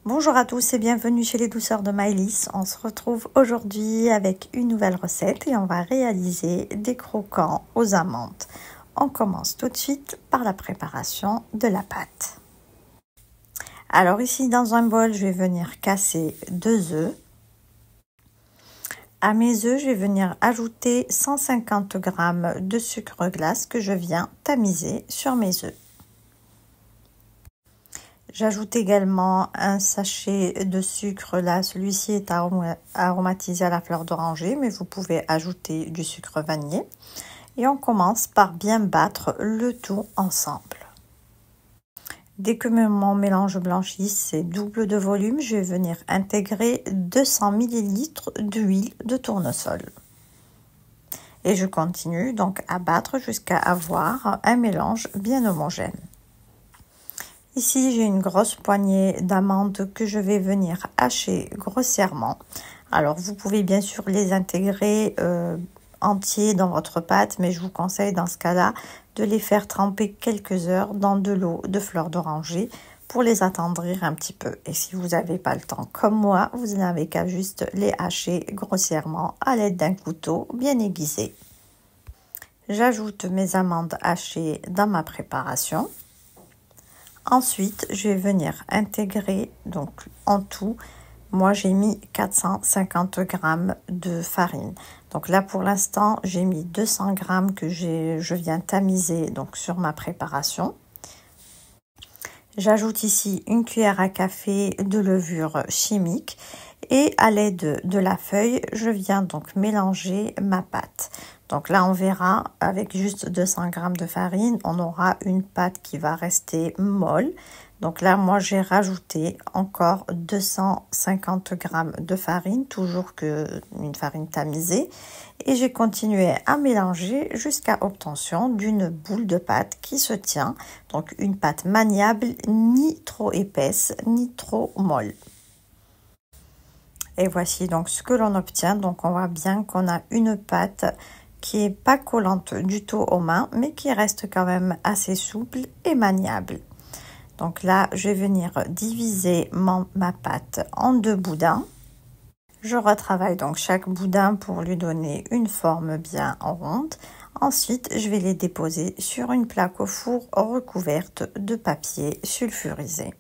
Bonjour à tous et bienvenue chez les douceurs de Maëlys. On se retrouve aujourd'hui avec une nouvelle recette et on va réaliser des croquants aux amandes. On commence tout de suite par la préparation de la pâte. Alors ici dans un bol, je vais venir casser 2 œufs. À mes œufs, je vais venir ajouter 150 g de sucre glace que je viens tamiser sur mes œufs. J'ajoute également un sachet de sucre, là celui-ci est aromatisé à la fleur d'oranger, mais vous pouvez ajouter du sucre vanillé. Et on commence par bien battre le tout ensemble. Dès que mon mélange blanchisse, c'est double de volume, je vais venir intégrer 200 ml d'huile de tournesol. Et je continue donc à battre jusqu'à avoir un mélange bien homogène. Ici, j'ai une grosse poignée d'amandes que je vais venir hacher grossièrement. Alors, vous pouvez bien sûr les intégrer entiers dans votre pâte, mais je vous conseille dans ce cas-là de les faire tremper quelques heures dans de l'eau de fleur d'oranger pour les attendrir un petit peu. Et si vous n'avez pas le temps comme moi, vous n'avez qu'à juste les hacher grossièrement à l'aide d'un couteau bien aiguisé. J'ajoute mes amandes hachées dans ma préparation. Ensuite, je vais venir intégrer, donc en tout, moi j'ai mis 450 g de farine. Donc là pour l'instant, j'ai mis 200 g que je viens tamiser donc sur ma préparation. J'ajoute ici une cuillère à café de levure chimique et à l'aide de la feuille, je viens donc mélanger ma pâte. Donc là, on verra, avec juste 200 g de farine, on aura une pâte qui va rester molle. Donc là, moi, j'ai rajouté encore 250 g de farine, toujours une farine tamisée. Et j'ai continué à mélanger jusqu'à obtention d'une boule de pâte qui se tient. Donc une pâte maniable, ni trop épaisse, ni trop molle. Et voici donc ce que l'on obtient. Donc on voit bien qu'on a une pâte qui est pas collante du tout aux mains, mais qui reste quand même assez souple et maniable. Donc là, je vais venir diviser ma pâte en 2 boudins. Je retravaille donc chaque boudin pour lui donner une forme bien ronde. Ensuite, je vais les déposer sur une plaque au four recouverte de papier sulfurisé.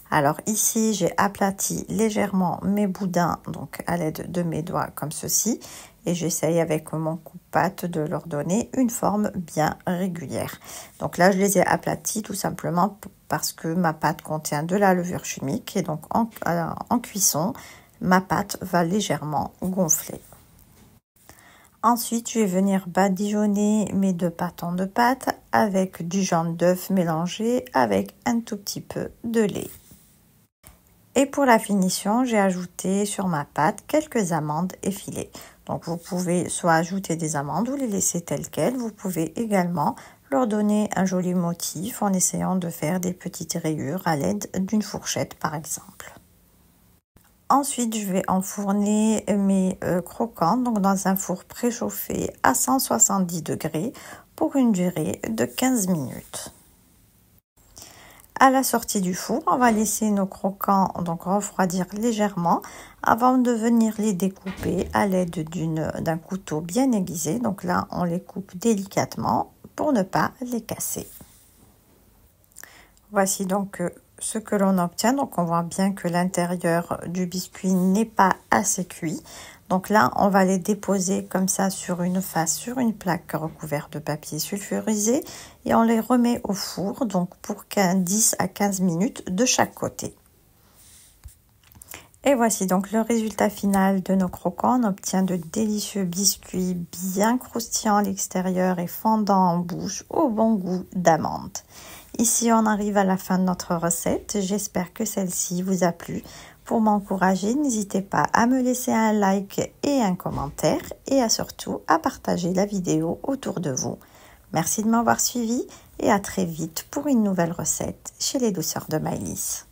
Alors ici, j'ai aplati légèrement mes boudins donc à l'aide de mes doigts comme ceci. Et j'essaye avec mon coupe-pâte de leur donner une forme bien régulière. Donc là, je les ai aplatis tout simplement parce que ma pâte contient de la levure chimique. Et donc en cuisson, ma pâte va légèrement gonfler. Ensuite, je vais venir badigeonner mes 2 bâtons de pâte avec du jaune d'œuf mélangé avec un tout petit peu de lait. Et pour la finition, j'ai ajouté sur ma pâte quelques amandes effilées. Donc vous pouvez soit ajouter des amandes ou les laisser telles quelles. Vous pouvez également leur donner un joli motif en essayant de faire des petites rayures à l'aide d'une fourchette par exemple. Ensuite, je vais enfourner mes croquants donc dans un four préchauffé à 170 degrés pour une durée de 15 minutes. À la sortie du four, on va laisser nos croquants donc refroidir légèrement avant de venir les découper à l'aide d'un couteau bien aiguisé. Donc là, on les coupe délicatement pour ne pas les casser. Voici donc ce que l'on obtient. Donc on voit bien que l'intérieur du biscuit n'est pas assez cuit. Donc là, on va les déposer comme ça sur une plaque recouverte de papier sulfurisé et on les remet au four donc pour 10 à 15 minutes de chaque côté. Et voici donc le résultat final de nos croquants. On obtient de délicieux biscuits bien croustillants à l'extérieur et fondants en bouche au bon goût d'amande. Ici, on arrive à la fin de notre recette. J'espère que celle-ci vous a plu. Pour m'encourager, n'hésitez pas à me laisser un like et un commentaire et surtout à partager la vidéo autour de vous. Merci de m'avoir suivi et à très vite pour une nouvelle recette chez les douceurs de Maëlys.